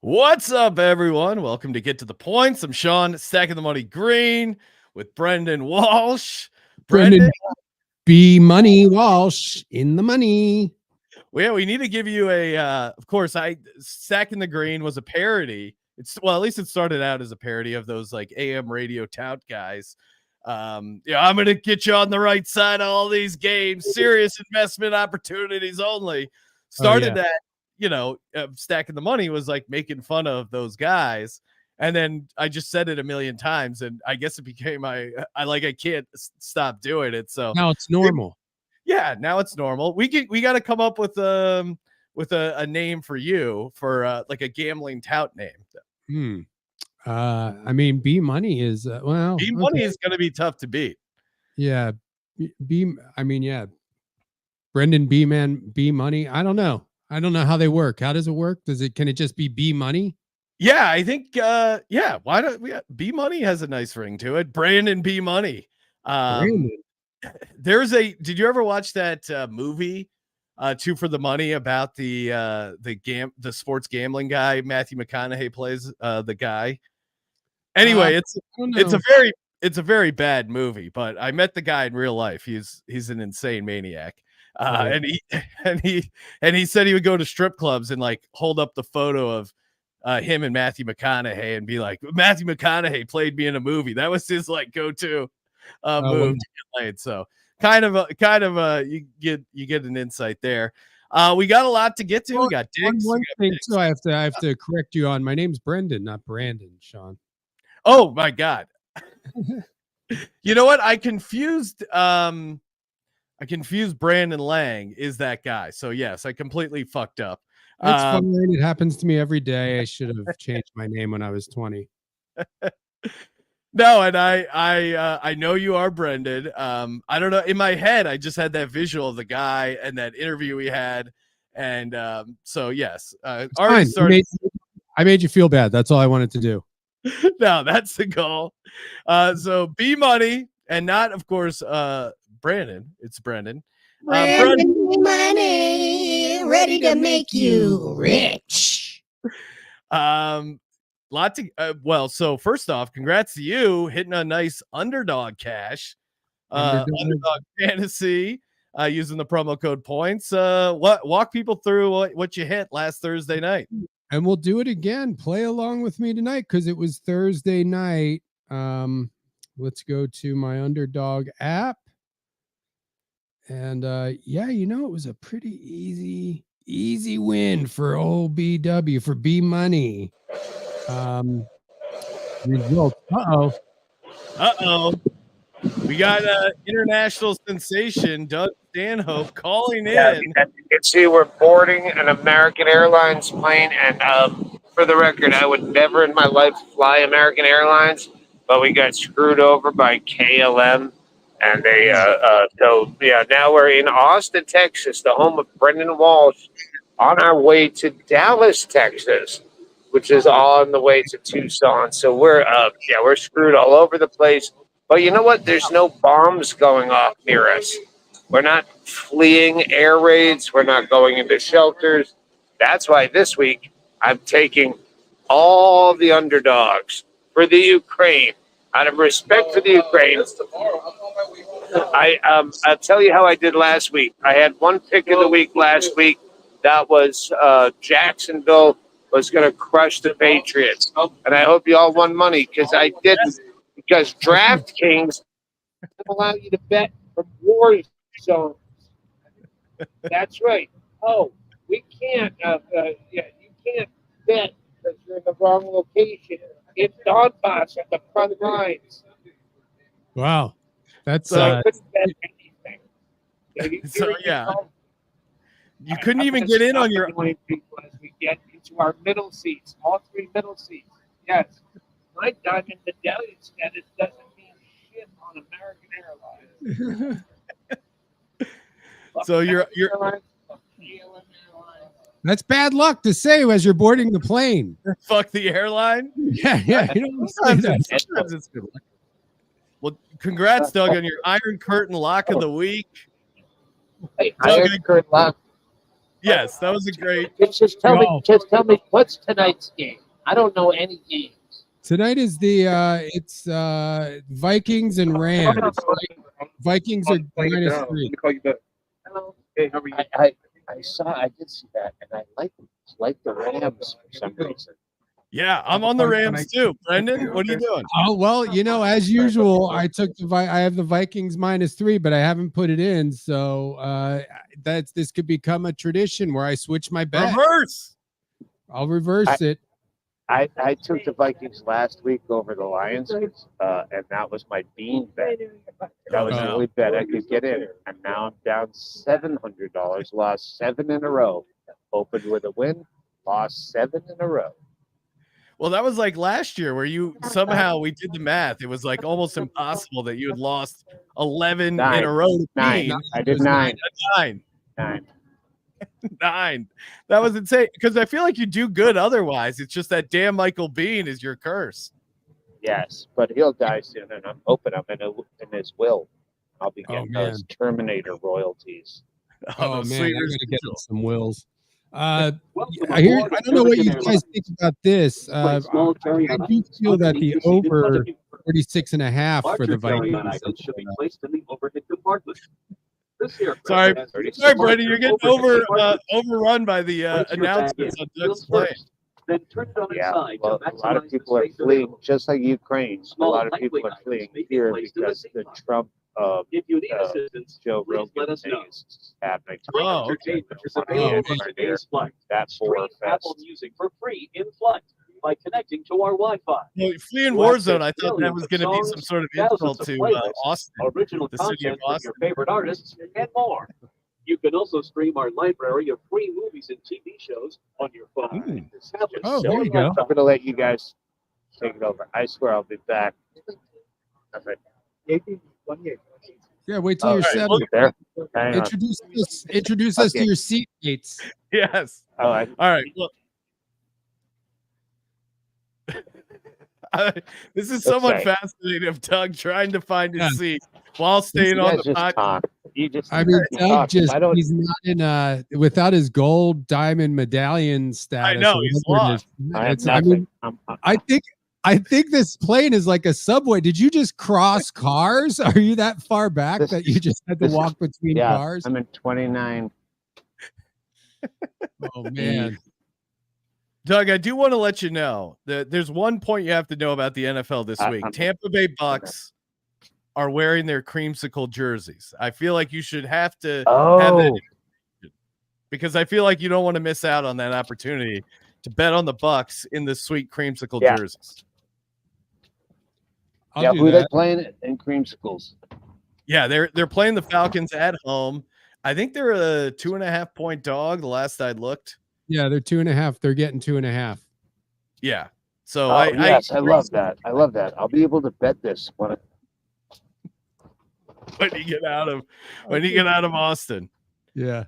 What's up, everyone? Welcome to Get to the Points. I'm Sean, stacking the money green with Brendon Walsh. Brendon B. Money Walsh in the money. Well, yeah, we need to give you a. Of course, stacking the green was a parody. At least it started out as a parody of those like AM radio tout guys. I'm gonna get you on the right side of all these games. Serious investment opportunities only. Started that. Stacking the money was like making fun of those guys. And then I just said it a million times, and I guess it became I can't stop doing it. So now it's normal. Now it's normal. We got to come up with a name for you for like a gambling tout name. I mean, B Money is B Money is going to be tough to beat. Yeah, Brendon B Money. I don't know how they work. How does it work? Can it just be B Money? Yeah, I think why don't we B Money has a nice ring to it. Brandon B Money. Did you ever watch that movie Two for the Money about the sports gambling guy? Matthew McConaughey plays the guy. Anyway, it's a very bad movie, but I met the guy in real life. He's an insane maniac. And he said he would go to strip clubs and like hold up the photo of him and Matthew McConaughey and be like, Matthew McConaughey played me in a movie. That was his like go-to move to get laid. So kind of you get an insight there. We got a lot to get to. We got dicks. One thing too, I have to correct you on. My name's Brendon, not Brandon, Sean. Oh my God. You know what? I confused Brandon Lang is that guy. So yes, I completely fucked up. It's fine. It happens to me every day. I should have changed my name when I was 20. No, and I know you are Brendon. I don't know. In my head, I just had that visual of the guy and that interview we had. And so yes, I made you feel bad. That's all I wanted to do. No, that's the goal. So B Money, and not, of course, Brandon. It's Brendon. Brandon Money, ready to make you rich. So first off, congrats to you hitting a nice underdog cash, underdog fantasy, using the promo code points. Walk people through what you hit last Thursday night. And we'll do it again. Play along with me tonight because it was Thursday night. Let's go to my underdog app. And it was a pretty easy win for old BW for B Money. Results. Uh-oh. We got international sensation Doug Stanhope calling in. You can see we're boarding an American Airlines plane, and for the record, I would never in my life fly American Airlines, but we got screwed over by KLM, and they now we're in Austin, Texas, the home of Brendon Walsh, on our way to Dallas, Texas, which is on the way to Tucson. So we're screwed all over the place. But you know what? There's no bombs going off near us. We're not fleeing air raids. We're not going into shelters. That's why this week I'm taking all the underdogs for the Ukraine. Out of respect for the Ukraine, I'll tell you how I did last week. I had one pick of the week last week. That was Jacksonville was going to crush the Patriots. And I hope you all won money because I didn't. Because DraftKings allow you to bet from war zones. That's right. Oh, we can't. You can't bet because you're in the wrong location. It's Donbass at the front lines. Wow, that's so I couldn't bet anything. You couldn't even get in on your. People as we get into our middle seats, all three middle seats. Yes. My diamond medallion status doesn't mean shit on American Airlines. So you're that's bad luck to say as you're boarding the plane. Fuck the airline. Yeah. Sometimes it's good luck. Well, congrats, Doug, on your Iron Curtain lock of the week. Hey, Iron Curtain lock. Yes, that was a great. Just tell me. Golf. Just tell me what's tonight's game. I don't know any games. Tonight is the it's Vikings and Rams. Vikings are -3. I did see that, and I like the Rams for some reason. Yeah, I'm on the Rams too. Brendan, what are you doing? Oh well, as usual, I have the Vikings -3, but I haven't put it in, so this could become a tradition where I switch my bet. Reverse. I'll reverse it. I took the Vikings last week over the Lions, and that was my bean bet. That was the only bet I could get in, and now I'm down $700. Lost 7 in a row. Opened with a win, lost 7 in a row. Well, that was like last year where we did the math. It was like almost impossible that you had lost 11 in a row. Nine. I did 9. 9. 9. 9. That was insane because I feel like you do good otherwise. It's just that damn Michael Bean is your curse. Yes, but he'll die soon, and I'm hoping I'm in his will. I'll be getting those Terminator royalties. Oh man, sweet I'm gonna get residual. some wills. I don't know what you guys think about this. I do feel that the over 46.5 for the Vikings. Sorry, Brendon, you're getting overrun by the announcements on Doug's play. Well, a lot of people are fleeing, just like Ukraine. A lot of people are fleeing here because the Trump Joe Rogan thing is happening. Oh, okay. That for music for free in flight by connecting to our Wi-Fi. Well, fleeing Warzone, I thought that was going to be some sort of insult to Austin, original the city of content from Austin. your favorite artists, and more. You can also stream our library of free movies and TV shows on your phone. Tablet, Oh, there you go. I'm going to let you guys take it over. I swear I'll be back. Yeah, wait till you're right, settled. There. Introduce us to your seatmates. Yes. All right. All right. Well, this is somewhat fascinating of Doug trying to find his seat while staying on the podcast. Doug he's not in without his gold diamond medallion status. I know he's lost. I think this plane is like a subway. Did you just cross cars? Are you that far back that you just had to walk between cars? I'm in 29. Oh man. Doug, I do want to let you know that there's one point you have to know about the NFL this week. Tampa Bay Bucks are wearing their creamsicle jerseys. I feel like you should have to have that because I feel like you don't want to miss out on that opportunity to bet on the Bucks in the sweet creamsicle jerseys. Who they playing in creamsicles? Yeah, they're playing the Falcons at home. I think they're a 2.5-point dog. The last I looked. Yeah, they're 2.5. They're getting 2.5. Yeah. So I love that. I love that. I'll be able to bet this when you get out of Austin. Yeah.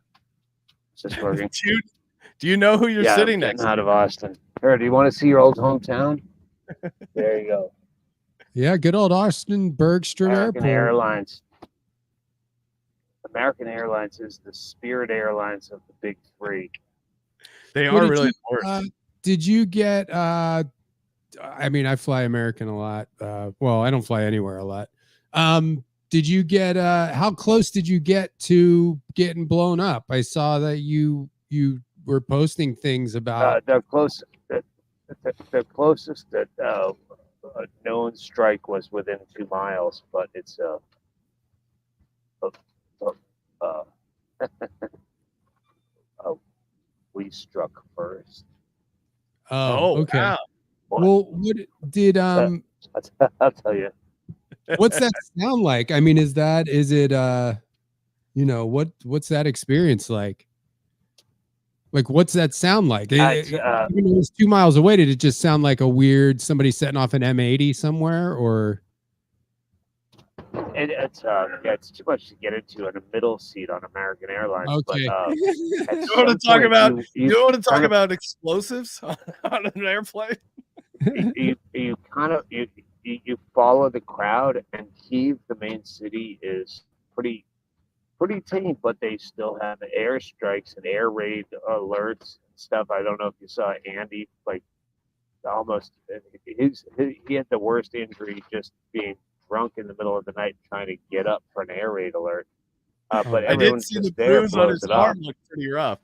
Just working. Do you know who you're sitting next to? Out of Austin. Or do you want to see your old hometown? There you go. Yeah, good old Austin Bergstrom American Airport. Airlines. American Airlines is the Spirit Airlines of the Big Three. They are really worse. Did you get I fly American a lot. Well, I don't fly anywhere a lot. Did you get how close did you get to getting blown up? I saw that you were posting things about the closest that known strike was within 2 miles, but it's we struck first. Oh, okay. Wow. Well, what did I'll tell you. What's that sound like? I mean, is it what's that experience like? Like, what's that sound like? It was 2 miles away. Did it just sound like a weird somebody setting off an M80 somewhere, or? It's too much to get into in a middle seat on American Airlines. Okay. But, you want to talk about explosives on an airplane? You follow the crowd, and Kyiv, the main city, is pretty pretty tame, but they still have airstrikes and air raid alerts and stuff. I don't know if you saw Andy, like almost he had the worst injury just being drunk in the middle of the night trying to get up for an air raid alert. But I did everyone's see the just there, bruise on blows his it arm off. look pretty rough.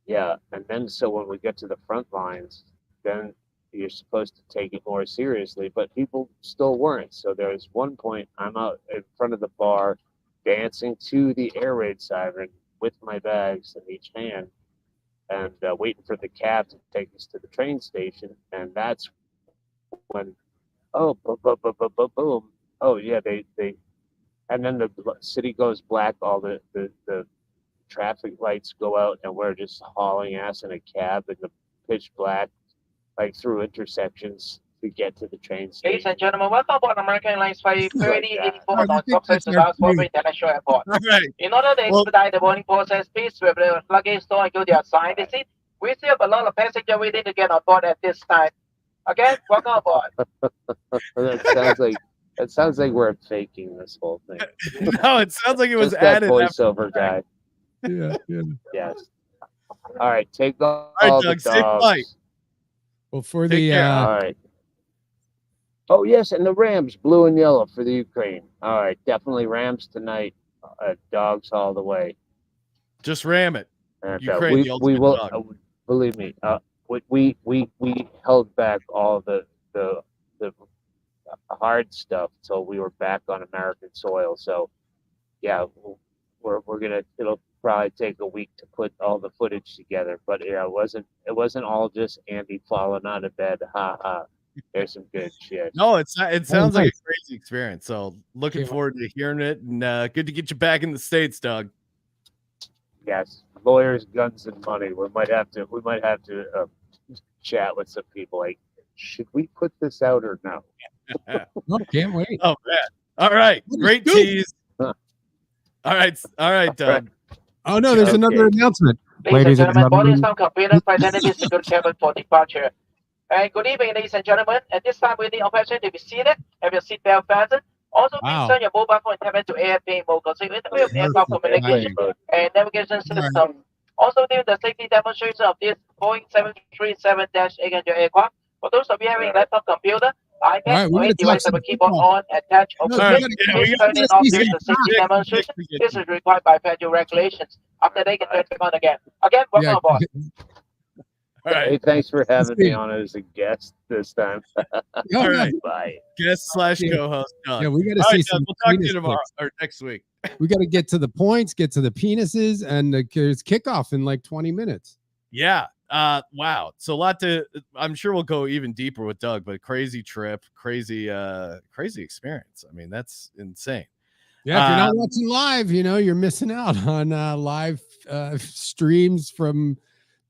Yeah, and then so when we get to the front lines, then you're supposed to take it more seriously, but people still weren't. So there's one point I'm out in front of the bar dancing to the air raid siren with my bags in each hand and waiting for the cab to take us to the train station. And that's when, oh, boom. Oh, yeah, they, and then the city goes black, all the traffic lights go out, and we're just hauling ass in a cab in the pitch black, like through intersections to get to the train station. Ladies and gentlemen, welcome aboard American Airlines Flight Like 3084 that. non-stop service to Dallas Fort Worth International Airport. All right. In order to Well- expedite the boarding process, please swivel the luggage door and go to the outside the seat. We still have a lot of passengers waiting to get on board at this time. Again, welcome aboard. That sounds like we're faking this whole thing. No, it sounds like it was Just that added. after- voiceover guy. Yeah. Yes. All right, take all right, the Doug, safe dogs. flight. Well, for Take the care. All right. Oh yes, and the Rams, blue and yellow for the Ukraine. All right, definitely Rams tonight. Dogs all the Just ram it. and Ukraine, the we ultimate will dog. believe me. We held back all the hard stuff till we were back on American soil. So yeah, we're gonna. It'll probably take a week to put all the footage together. But yeah, it wasn't all just Andy falling out of bed. Ha ha. There's some good shit. No, it sounds like nice. a crazy experience. So looking Yeah. forward to hearing it, and good to get you back in the States, Doug. Yes, lawyers, guns, and money. We might have to chat with some people. Like, should we put this out or no? Oh, can't wait. Oh man! All right, great tease. All right, Doug. Oh no, there's Okay. another announcement. Ladies and gentlemen, boarding is now completed. Identity is to cabin for departure. And good evening, ladies and gentlemen. At this time, we need all passengers to be seated. Have your seatbelt fastened. Also, please Wow. turn your mobile phone and tablet to airplane mode, considering the way of aircraft communication and navigation system. Also, during the safety demonstration of this Boeing 737-800 aircraft, for those of you having laptop computer, iPad, right, we're or any gonna talk device some with a keyboard football. on, attached, or No, All we right, connected, gotta- yeah, please we turn got it off this during the easy. safety demonstration. This is required by federal regulations. After they can turn it on again. Again, welcome Yeah, aboard. All right, Hey, thanks for having see. me on as a guest this time. Oh, all yeah. right. Bye. Guest / co-host Doug. Yeah, we got to All see right, some. Doug, we'll talk to penis you tomorrow pics. or next week. We got to get to the points, get to the penises, and there's kickoff in like 20 minutes. Yeah. Wow. So a lot to. I'm sure we'll go even deeper with Doug, but crazy trip, crazy experience. I mean, that's insane. Yeah, if you're not watching live, you're missing out on live streams from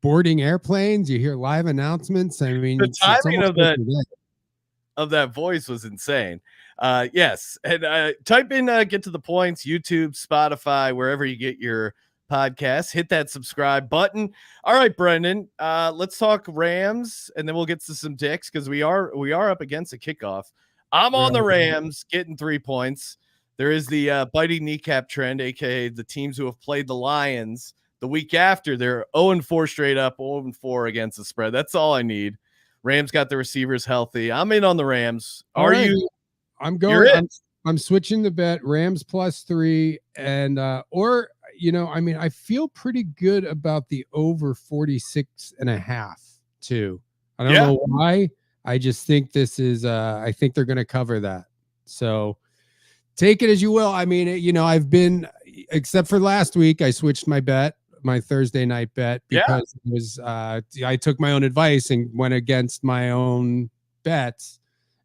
boarding airplanes. You hear live announcements. I mean, The it's timing almost of that- every day. Of that voice was insane. Yes, and type in get to the points, YouTube, Spotify, wherever you get your podcasts. Hit that subscribe button. All right, Brendon, let's talk Rams, and then we'll get to some dicks because we are up against a kickoff. I'm on the Rams, getting 3 points. There is the biting kneecap trend, aka the teams who have played the Lions the week after. They're 0-4 straight up, 0-4 against the spread. That's all I need. Rams got the receivers healthy. I'm in on the Rams. All Are right. you? I'm You're going. in. I'm switching the bet. Rams +3, and I feel pretty good about the over 46.5 too. I don't know why. I just think this is. I think they're going to cover that. So take it as you will. I mean, I've been, except for last week, I switched my bet, my Thursday night bet, because it was I took my own advice and went against my own bets.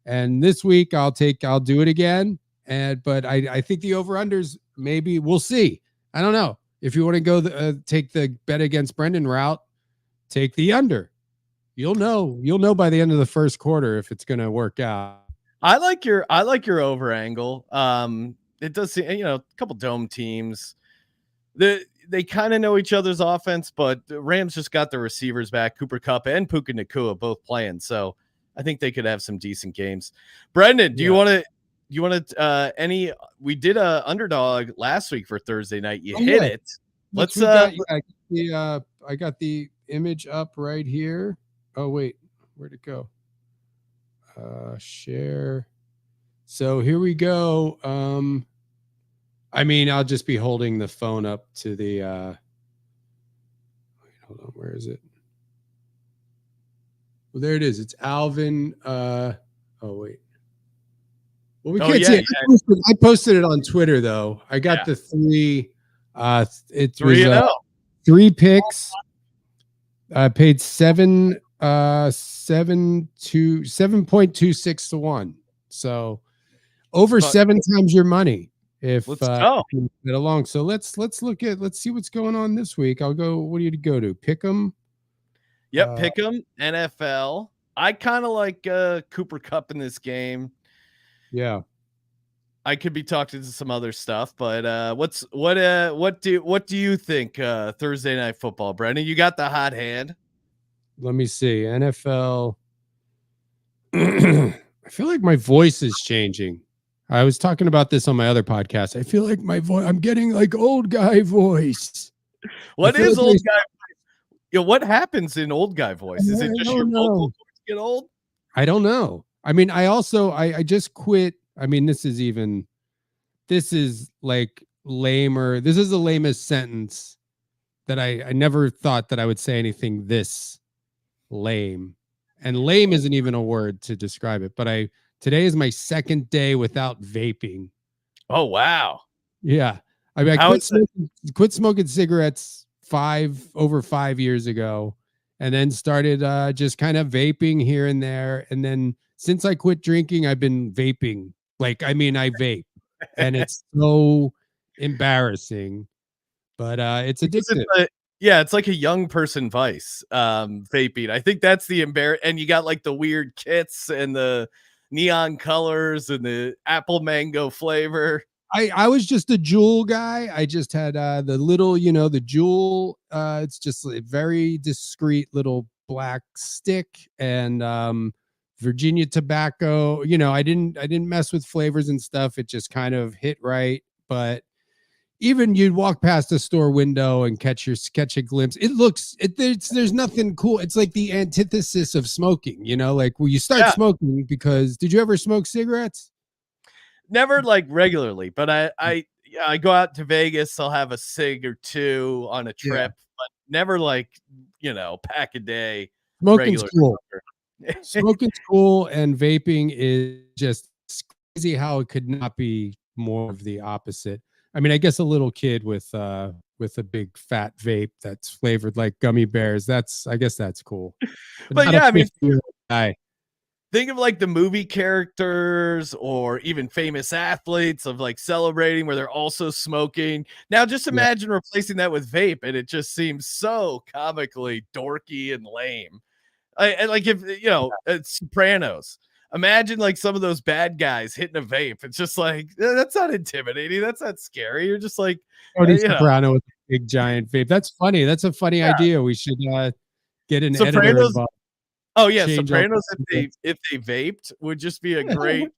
And this week I'll do it again. But I think the over-unders, maybe we'll see. I don't know. If you want to go take the bet against Brendon route, take the under. You'll know by the end of the first quarter if it's going to work out. I like your over angle. It does seem, a couple dome teams. They kind of know each other's offense, but the Rams just got the receivers back. Cooper Kupp and Puka Nacua both playing, so I think they could have some decent games. Brendon, do you want to you want to we did a underdog last week for Thursday night. You Oh, hit yeah. it. Let's we got, I got the image up right here. Oh wait, where'd it go? Share. So here we go. I mean, I'll just be holding the phone up to the wait, hold on, where is it? Well, there it is. It's Alvin. Oh wait. Well, we can't see it. I posted it on Twitter though. I got the three. It 3-0. was 3 picks. I paid 7.26 to 1. So over 7 times your money. If let's go. you get along. So let's see what's going on this week. I'll go. What do you go to? Pick 'em. Yep, pick 'em. NFL. I kind of like Cooper Kupp in this game. Yeah. I could be talking to some other stuff, but what do you think Thursday Night Football, Brendon? You got the hot hand. Let me see. NFL. I feel like my voice is changing. I was talking about this on my other podcast. I feel like my voice, I'm getting like old guy voice. What is old guy voice? What happens in old guy voice? Is it just your vocal cords get old? I don't know. I mean, I just quit. I mean, this is like lamer. This is the lamest sentence that I never thought that I would say anything this lame. And lame isn't even a word to describe it, but today is my second day without vaping. Oh, wow. Yeah. I mean, I quit smoking cigarettes over 5 years ago, and then started just kind of vaping here and there. And then since I quit drinking, I've been vaping. Like, I mean, I vape and it's so embarrassing, but it's addictive. It's like a young person vice, vaping. I think that's the and you got like the weird kits and the neon colors and the apple mango flavor. I was just a Juul guy. I just had the little, the Juul. It's just a very discreet little black stick, and Virginia tobacco. I didn't mess with flavors and stuff. It just kind of hit right. But even you'd walk past a store window and catch a glimpse. There's nothing cool. It's like the antithesis of smoking, like you start smoking because did you ever smoke cigarettes? Never like regularly, but I go out to Vegas. I'll have a cig or two on a trip, but never like, pack a day. Smoking's cool. Smoking's cool, and vaping is just crazy how it could not be more of the opposite. I mean, I guess a little kid with a big fat vape that's flavored like gummy bears. I guess that's cool. But yeah, I mean, guy. Think of like the movie characters or even famous athletes of like celebrating where they're also smoking. Now just imagine replacing that with vape, and it just seems so comically dorky and lame. And like if it's Sopranos. Imagine like some of those bad guys hitting a vape. It's just like that's not intimidating. That's not scary. You're just like Soprano with a big giant vape. That's funny. That's a funny idea. We should get an editor involved. Oh yeah, Sopranos if they vaped would just be a great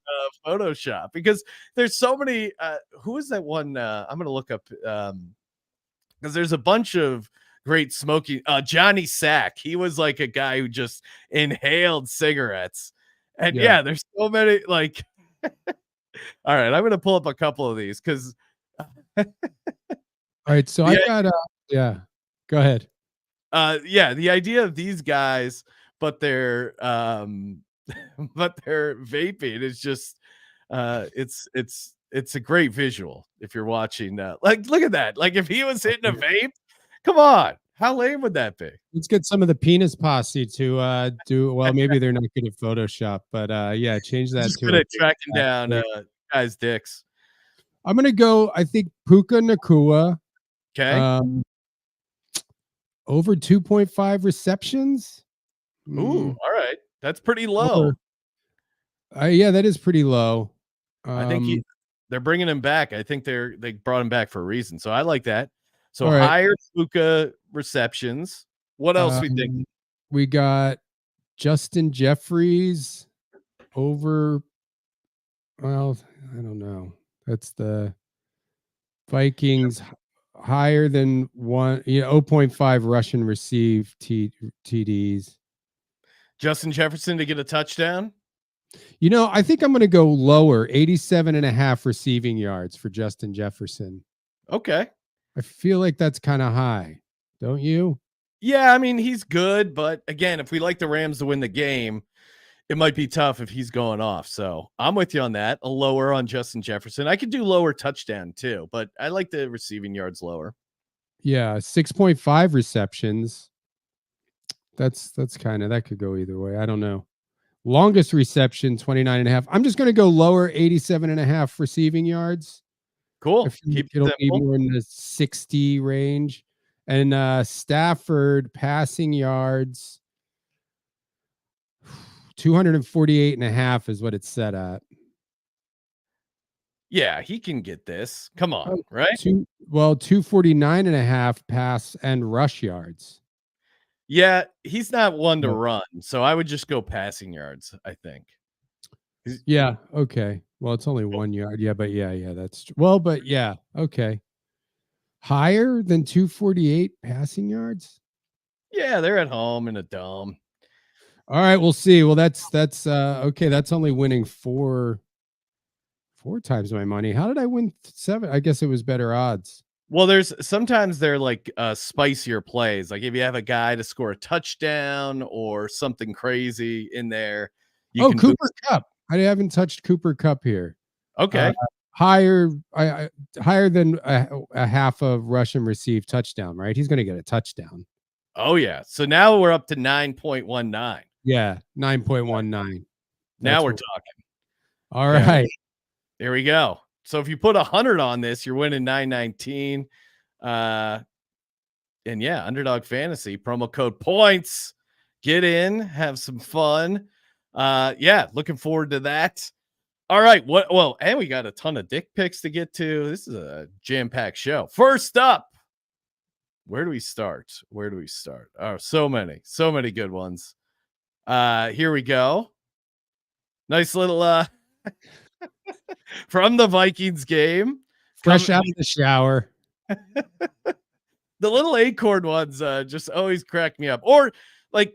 Photoshop, because there's so many. Who is that one? I'm gonna look up because there's a bunch of great smoking. Johnny Sack. He was like a guy who just inhaled cigarettes, and there's so many like. All right, I'm gonna pull up a couple of these because. All right, so I got Go ahead. The idea of these guys. But they're vaping is just it's a great visual if you're watching. Like look at that. Like if he was hitting a vape, come on, how lame would that be? Let's get some of the penis posse to do. Well, maybe they're not good at Photoshop, but change that just to good at tracking down guys' dicks. I'm gonna go. I think Puka Nakua. Okay. Over 2.5 receptions. Ooh, all right. That's pretty low. That is pretty low. I think they're bringing him back. I think they brought him back for a reason. So I like that. So higher Puka receptions. What else we think? We got Justin Jeffries over Well, I don't know. That's the Vikings higher than 0.5 Russian received TDs. Justin Jefferson to get a touchdown. I think I'm going to go lower, 87.5 receiving yards for Justin Jefferson. Okay. I feel like that's kind of high. Don't you? Yeah, I mean, he's good, but again, if we like the Rams to win the game, it might be tough if he's going off. So I'm with you on that. A lower on Justin Jefferson. I could do lower touchdown too, but I like the receiving yards lower. Yeah, 6.5 receptions. That's kind of, that could go either way. I don't know. Longest reception, 29.5. I'm just going to go lower, 87.5 receiving yards. Cool. I feel like it'll be more in the 60 range. And Stafford passing yards, 248.5 is what it's set at. Yeah, he can get this. Come on, right? 249.5 pass and rush yards. Yeah, he's not one to run, so I would just go passing yards, I think. Yeah, okay. Well, it's only 1 yard. Yeah, but yeah, that's well, but yeah, okay. Higher than 248 passing yards? Yeah, they're at home in a dome. All right, we'll see. Well, that's okay. That's only winning four times my money. How did I win 7? I guess it was better odds. Well, sometimes they're like spicier plays. Like if you have a guy to score a touchdown or something crazy in there. Cooper Kupp. I haven't touched Cooper Kupp here. Okay. Higher than a half of Russian received touchdown, right? He's going to get a touchdown. Oh, yeah. So now we're up to 9.19. Yeah, 9.19. Now we're talking. All right. There we go. So if you put 100 on this, you're winning 919. And yeah, Underdog Fantasy, promo code points. Get in, have some fun. Yeah, looking forward to that. All right. And we got a ton of dick pics to get to. This is a jam-packed show. First up, where do we start? Oh, so many good ones. Here we go. Nice little from the Vikings game. Fresh out of the shower. The little acorn ones just always crack me up. Or like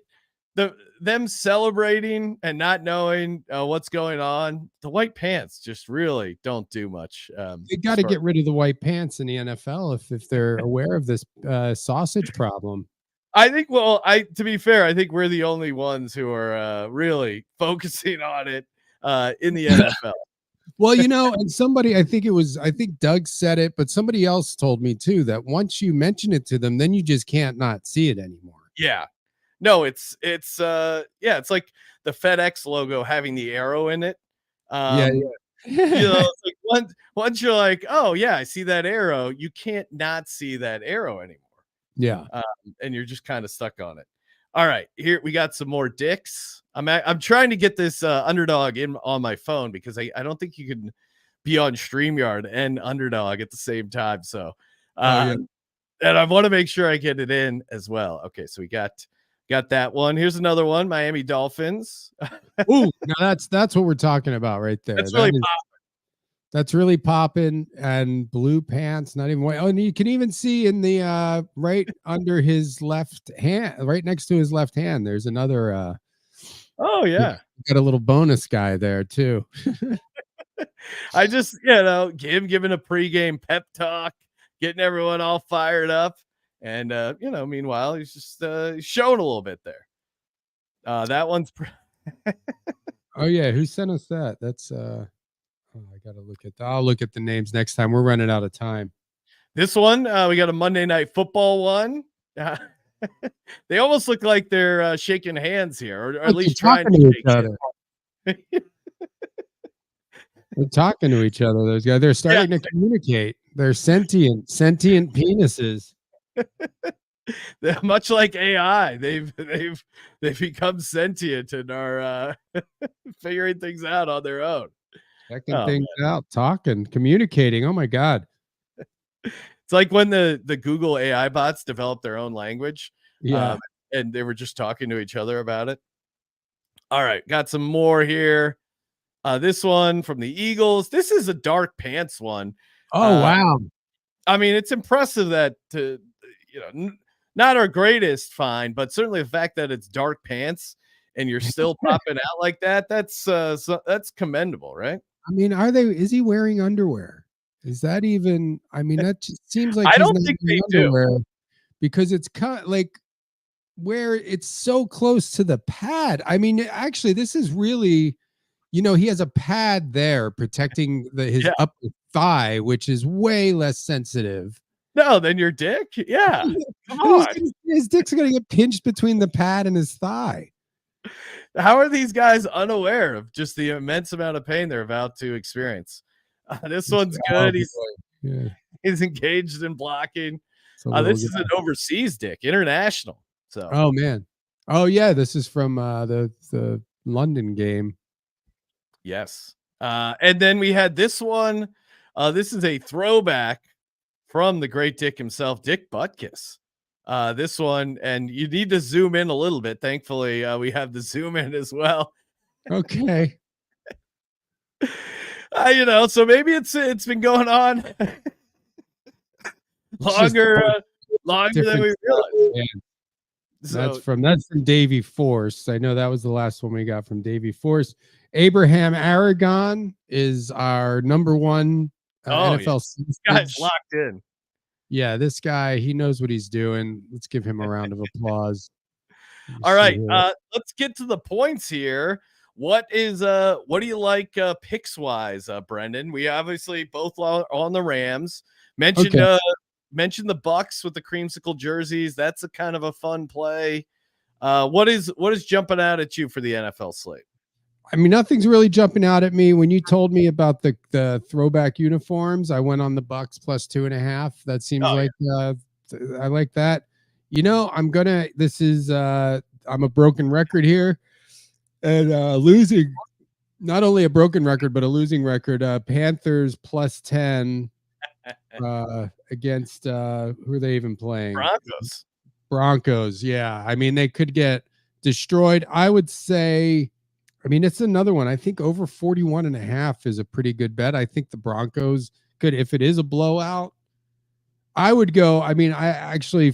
them celebrating and not knowing what's going on. The white pants just really don't do much. They got to get rid of the white pants in the NFL if they're aware of this sausage problem. I think, to be fair, I think we're the only ones who are really focusing on it in the NFL. Well, and somebody, I think Doug said it, but somebody else told me too, that once you mention it to them, then you just can't not see it anymore. Yeah. No, it's like the FedEx logo having the arrow in it. It's like once you're like, oh yeah, I see that arrow, you can't not see that arrow anymore. Yeah. And you're just kind of stuck on it. All right, here we got some more dicks. I'm trying to get this Underdog in on my phone because I don't think you can be on StreamYard and Underdog at the same time. So and I want to make sure I get it in as well. Okay, so we got that one. Here's another one. Miami Dolphins. Ooh, now that's what we're talking about right there. That's really popping, and blue pants, not even white. Oh, and you can even see in the right under his left hand, right next to his left hand, there's another oh yeah, got a little bonus guy there too. I just giving a pregame pep talk, getting everyone all fired up, and meanwhile he's just showing a little bit there. That one's oh yeah, who sent us that? That's I gotta look at I'll look at the names next time. We're running out of time. This one, we got a Monday Night Football one. They almost look like they're shaking hands here, or at least trying to shake each other. They're talking to each other. Those guys, they're starting to communicate. They're sentient penises. Much like AI, they've become sentient and are figuring things out on their own. Checking things out, talking, communicating. Oh my God. It's like when the Google AI bots developed their own language. Yeah. And they were just talking to each other about it. All right. Got some more here. This one from the Eagles. This is a dark pants one. Oh, wow. I mean, it's impressive that not our greatest find, but certainly the fact that it's dark pants and you're still popping out like that. That's commendable, right? I mean, is he wearing underwear? Is that even, I mean, that just seems like I he's don't not think wearing they underwear because it's like where it's so close to the pad. I mean, actually, this is really, he has a pad there protecting his upper thigh, which is way less sensitive. No, than your dick? Yeah. Come on. His dick's going to get pinched between the pad and his thigh. How are these guys unaware of just the immense amount of pain they're about to experience? This one's good. He's engaged in blocking. This is an overseas dick, international. So, oh man, oh yeah, this is from the London game. Yes, and then we had this one. This is a throwback from the great Dick himself, Dick Butkus. This one, and you need to zoom in a little bit. Thankfully, we have the zoom in as well. Okay. So maybe it's been going on longer than we realized. Yeah. So, that's from Davey Force. I know that was the last one we got from Davey Force. Abraham Aragon is our number one NFL. Yeah. This guy's locked in. Yeah, this guy, he knows what he's doing. Let's give him a round of applause. All right, let's get to the points here. What do you like picks wise, Brendon? We obviously both are on the Rams. Mentioned the Bucks with the creamsicle jerseys. That's a kind of a fun play. What is jumping out at you for the NFL slate? I mean, nothing's really jumping out at me. When you told me about the throwback uniforms, I went on the Bucks plus 2.5. That seems I like that. I'm a broken record here, and losing, not only a broken record, but a losing record. Panthers plus 10 against who are they even playing? Broncos. Yeah. I mean, they could get destroyed. I would say, I mean, it's another one. I think over 41.5 is a pretty good bet. I think the Broncos could, if it is a blowout, I would go. I mean, I actually,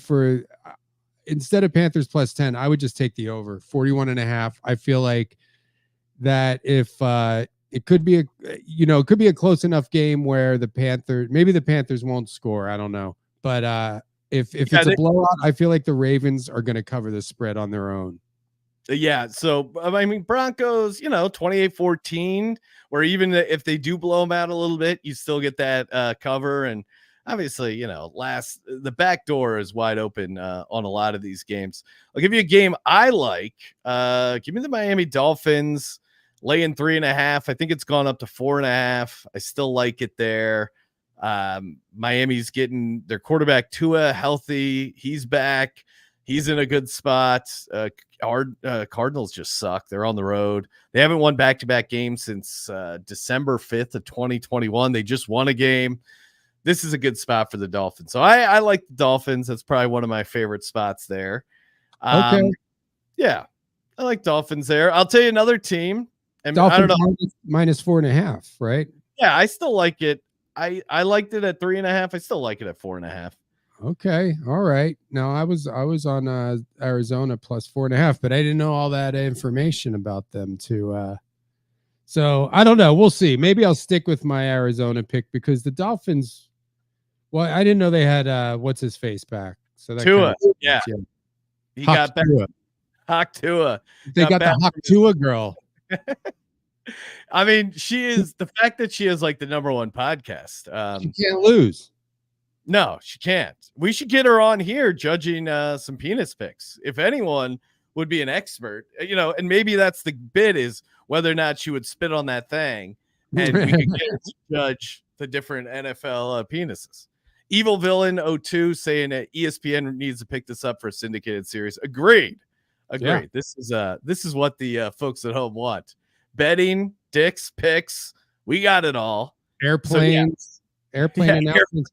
instead of Panthers plus 10, I would just take the over 41.5. I feel like that if it could be a close enough game where maybe the Panthers won't score. I don't know. But if it's a blowout, I feel like the Ravens are going to cover the spread on their own. Yeah, so I mean, Broncos, 28-14, where even if they do blow them out a little bit, you still get that cover. And obviously, the back door is wide open on a lot of these games. I'll give you a game I like. Give me the Miami Dolphins laying 3.5. I think it's gone up to 4.5. I still like it there. Miami's getting their quarterback Tua healthy. He's back. He's in a good spot. Cardinals just suck. They're on the road. They haven't won back-to-back games since December 5th of 2021. They just won a game. This is a good spot for the Dolphins. So I like the Dolphins. That's probably one of my favorite spots there. Okay. Yeah, I like Dolphins there. I'll tell you another team. And Dolphins, I don't know. minus 4.5, right? Yeah, I still like it. I liked it at 3.5. I still like it at 4.5. Okay. All right. No, I was on Arizona plus 4.5, but I didn't know all that information about them too. So I don't know. We'll see. Maybe I'll stick with my Arizona pick because the Dolphins. Well, I didn't know they had what's his face back. So that Tua, yeah. He got back. Hawk Tua. They got the Hawk Tua girl. I mean, she is the fact that she is like the number one podcast. She can't lose. No, she can't. We should get her on here judging some penis pics. If anyone would be an expert, and maybe that's the bit is whether or not she would spit on that thing, and we could get her to judge the different NFL penises. Evil Villain 02 saying that ESPN needs to pick this up for a syndicated series. Agreed. Yeah. This is what the folks at home want. Betting, dicks, picks. We got it all. Airplanes. Airplane announcements.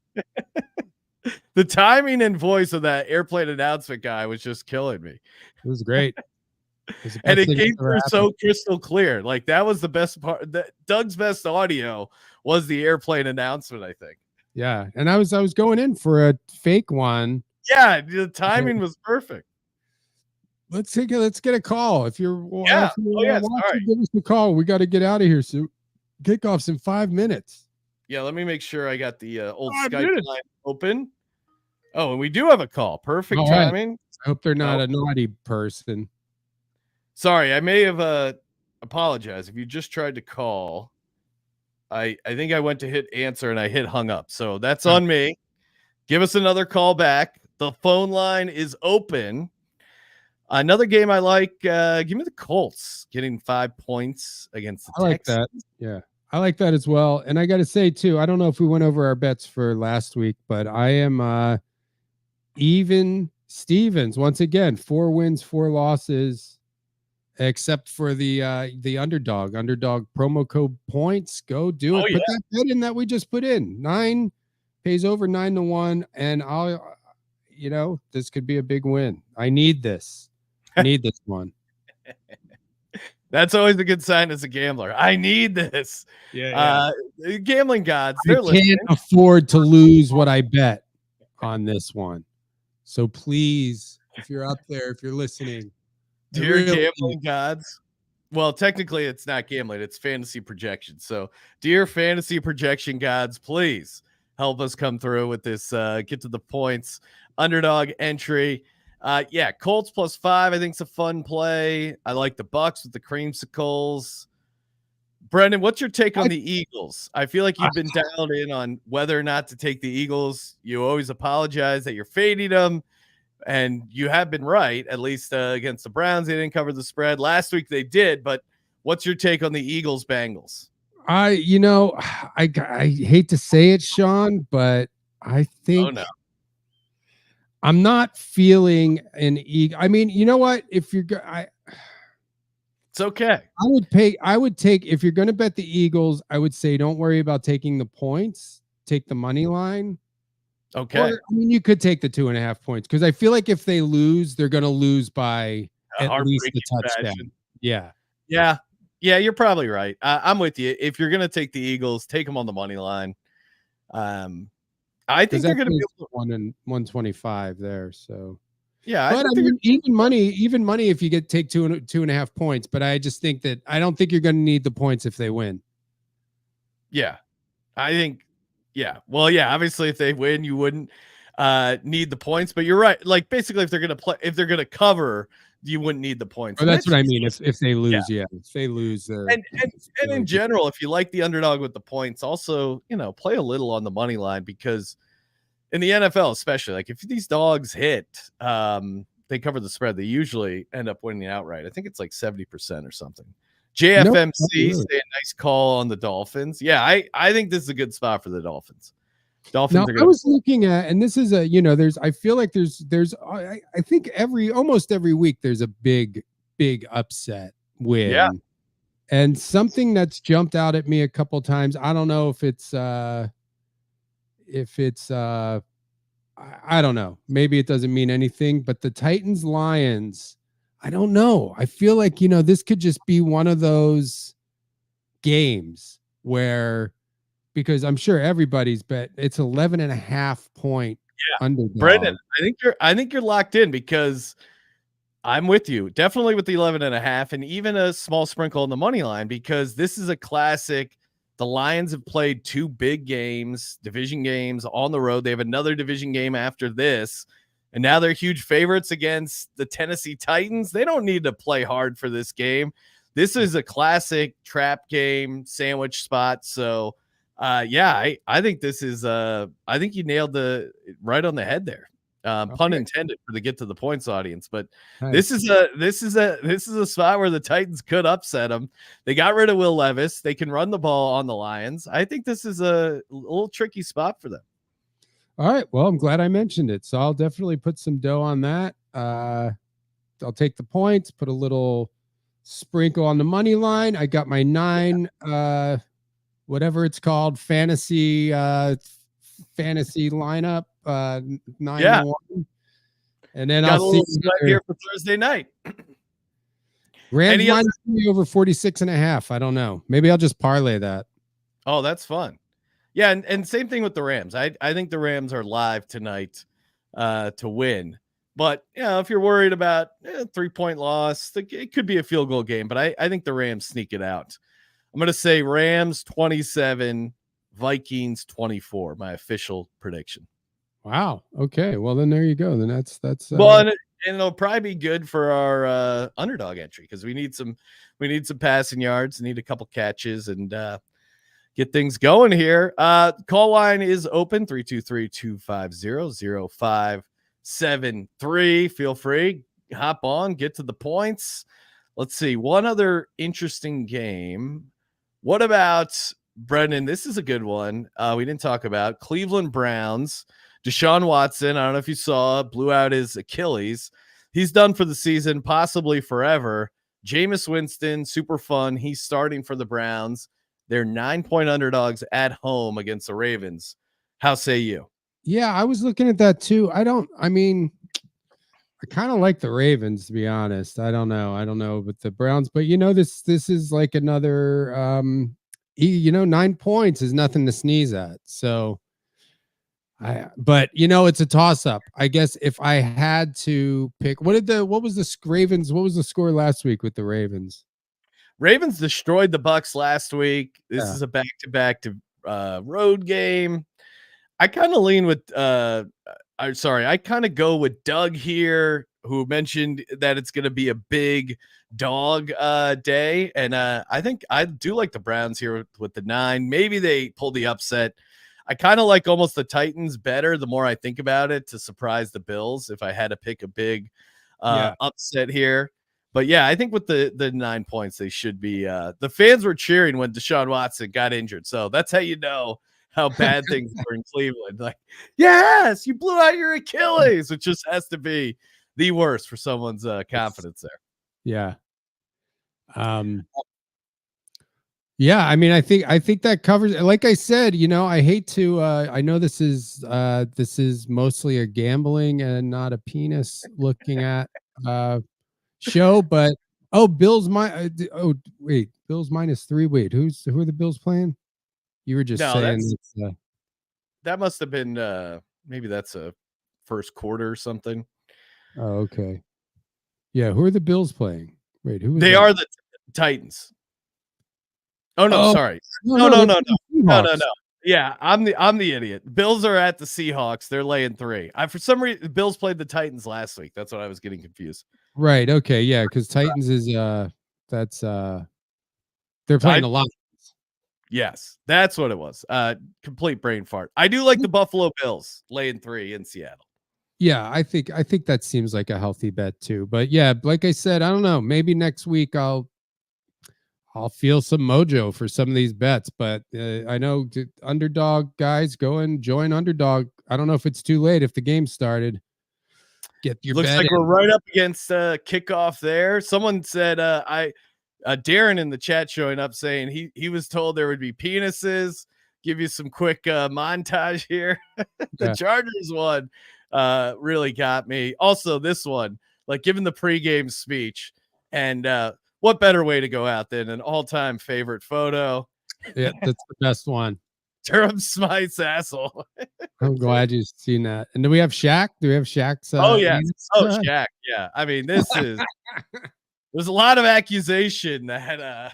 The timing and voice of that airplane announcement guy was just killing me. It was great. And it came through so crystal clear. Like that was the best part. Doug's best audio was the airplane announcement, I think. Yeah, and I was going in for a fake one. Yeah, the timing was perfect. Let's get a call. If you're watching, sorry. give us a call. We got to get out of here. So kickoff's in 5 minutes. Yeah, let me make sure I got the old Skype line open. Oh, and we do have a call. Perfect timing. I hope they're not a naughty person. Sorry, I may have apologized. If you just tried to call, I think I went to hit answer and I hit hung up. So that's on me. Give us another call back. The phone line is open. Another game I like, give me the Colts getting 5 points against the Texans. Like that. Yeah, I like that as well. And I got to say, too, I don't know if we went over our bets for last week, but I am even Stevens. Once again, 4 wins, 4 losses, except for the underdog promo code points. Go do it. Put that bet in that we just put in. 9 pays over 9-1. And I'll, this could be a big win. I need this. I need this one. That's always a good sign as a gambler. I need this. Yeah. Gambling gods. I can't afford to lose what I bet on this one. So please, if you're up there, if you're listening, dear gambling gods. Well, technically, it's not gambling; it's fantasy projection. So, dear fantasy projection gods, please help us come through with this. Get to the points. Underdog entry. Colts +5. I think it's a fun play. I like the Bucks with the creamsicles. Brendon, what's your take on the Eagles? I feel like you've been dialed in on whether or not to take the Eagles. You always apologize that you're fading them, and you have been right, at least against the Browns. They didn't cover the spread. Last week they did, but what's your take on the Eagles-Bengals? I hate to say it, Sean, but I think I'm not feeling an Eagle. I mean, you know what? If you're it's okay. I would take, if you're going to bet the Eagles, I would say don't worry about taking the points. Take the money line. Okay. Or, I mean, you could take the 2.5 points because I feel like if they lose, they're going to lose by at least a touchdown. Fashion. Yeah. Yeah, you're probably right. I'm with you. If you're going to take the Eagles, take them on the money line. I think they're going to be 125 there. So yeah, but I mean, even money if you take 2.5 points. But I just think that I don't think you're going to need the points if they win. Yeah, I think. Yeah, well, yeah. Obviously, if they win, you wouldn't need the points. But you're right. Like basically, if they're going to cover, you wouldn't need the points. Oh, that's what I mean. If they lose, if they lose, and in general, if you like the underdog with the points, also play a little on the money line because in the NFL, especially, like if these dogs hit, they cover the spread. They usually end up winning outright. I think it's like 70% or something. JFMC, say a nice call on the Dolphins. Yeah, I think this is a good spot for the Dolphins. Now, I was looking at, and this is I feel like I think almost every week there's a big upset win. Yeah. And something that's jumped out at me a couple times. I don't know if it's I don't know. Maybe it doesn't mean anything, but the Titans Lions, I don't know. I feel like, this could just be one of those games where, because I'm sure everybody's bet it's 11.5 point underdog. Brendon, I think you're locked in because I'm with you. Definitely with the 11.5 and even a small sprinkle on the money line, because this is a classic. The Lions have played 2 big games, division games on the road. They have another division game after this. And now they're huge favorites against the Tennessee Titans. They don't need to play hard for this game. This is a classic trap game, sandwich spot. So, I think this is I think you nailed right on the head there. Pun intended for the get to the points audience, but nice. This is a spot where the Titans could upset them. They got rid of Will Levis. They can run the ball on the Lions. I think this is a little tricky spot for them. All right. Well, I'm glad I mentioned it. So I'll definitely put some dough on that. I'll take the points, put a little sprinkle on the money line. I got my 9, whatever it's called, fantasy lineup, 9-1. And then I'll see right here for Thursday night. Rams Any other- -3 over 46.5. I don't know. Maybe I'll just parlay that. Oh, that's fun. Yeah, and same thing with the Rams. I think the Rams are live tonight to win. But if you're worried about 3-point loss, it could be a field goal game. But I think the Rams sneak it out. I'm going to say Rams 27, Vikings 24. My official prediction. Wow. Okay. Well, then there you go. Then that's Well, and it'll probably be good for our underdog entry because we need some passing yards, need a couple catches, and get things going here. Call line is open 323-250-0573. Feel free, hop on, get to the points. Let's see one other interesting game. What about Brendon? This is a good one. We didn't talk about Cleveland Browns. Deshaun Watson, I don't know if you saw, blew out his Achilles. He's done for the season, possibly forever. Jameis Winston, super fun. He's starting for the Browns. They're 9-point underdogs at home against the Ravens. How say you? Yeah, I was looking at that too. I kind of like the Ravens, to be honest. I don't know, but the Browns, but this is like another 9 points is nothing to sneeze at. So it's a toss up. I guess if I had to pick, what was the score last week with the Ravens? Ravens destroyed the Bucks last week. This is a back-to-back road game. I kind of lean with I kind of go with Doug here, who mentioned that it's going to be a big dog day. And I think I do like the Browns here with the 9. Maybe they pull the upset. I kind of like almost the Titans better the more I think about it to surprise the Bills if I had to pick a big upset here. But yeah, I think with the 9 points, they should be. The fans were cheering when Deshaun Watson got injured. So that's how you know how bad things were in Cleveland. Like, yes, you blew out your Achilles, which just has to be the worst for someone's confidence there. Yeah. Yeah, I mean, I think that covers it. Like I said, I hate to I know this is mostly a gambling and not a penis looking at show, but Bills Bills -3. Wait, who are the Bills playing? You were just saying that must have been maybe that's a first quarter or something. Oh, okay. Yeah, who are the Bills playing? Wait, who? They are the Titans. Oh no, sorry. No. Yeah, I'm the idiot. Bills are at the Seahawks. They're laying 3. For some reason, the Bills played the Titans last week. That's what I was getting confused. Right. Okay. Yeah, because Titans is that's they're playing a lot. Yes, that's what it was. Complete brain fart. I do like the Buffalo Bills laying 3 in Seattle. Yeah, I think that seems like a healthy bet too. But yeah, like I said, I don't know. Maybe next week I'll feel some mojo for some of these bets. But I know underdog guys, go and join underdog. I don't know if it's too late if the game started. Get your Looks like we're right up against kickoff there. Someone said Darren in the chat showing up saying he was told there would be penises. Give you some quick montage here. The Chargers one really got me. Also, this one, like given the pregame speech, and what better way to go out than an all-time favorite photo? Yeah, that's the best one. Durham Smythe's asshole. I'm glad you've seen that. And do we have Shaq? Do we have Shaq's? Shaq. Yeah. I mean, this is there's a lot of accusation that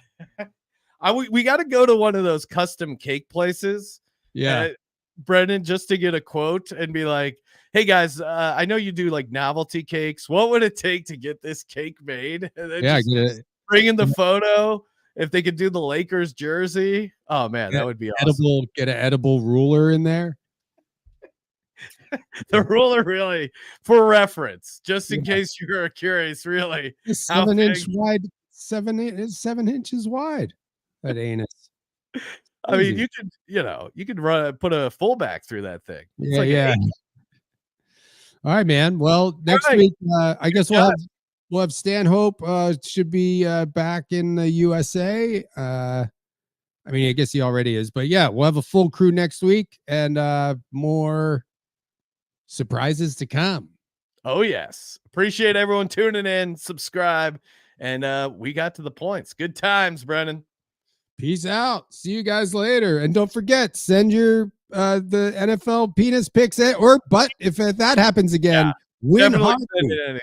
we got to go to one of those custom cake places. Yeah. Brendon, just to get a quote and be like, hey guys, I know you do like novelty cakes. What would it take to get this cake made? And then bring in the photo. If they could do the Lakers jersey, oh man, that would be awesome. Get an edible ruler in there. The ruler, really, for reference, just in case you're curious, really. 7 inch wide, 7 inches wide. That anus. I mean, you could put a fullback through that thing. It's yeah. All right, man. Well, next week, I guess we'll have Stanhope should be back in the USA. I mean, I guess he already is, but yeah, we'll have a full crew next week and more surprises to come. Oh, yes. Appreciate everyone tuning in. Subscribe and we got to the points. Good times, Brennan. Peace out. See you guys later. And don't forget, send your the NFL penis pics or butt if that happens again. WinHardly.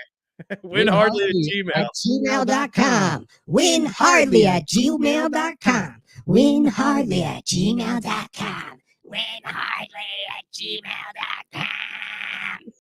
WinHardly at gmail.com. WinHardly at gmail.com. WinHardly at gmail.com. WinHardly at gmail.com.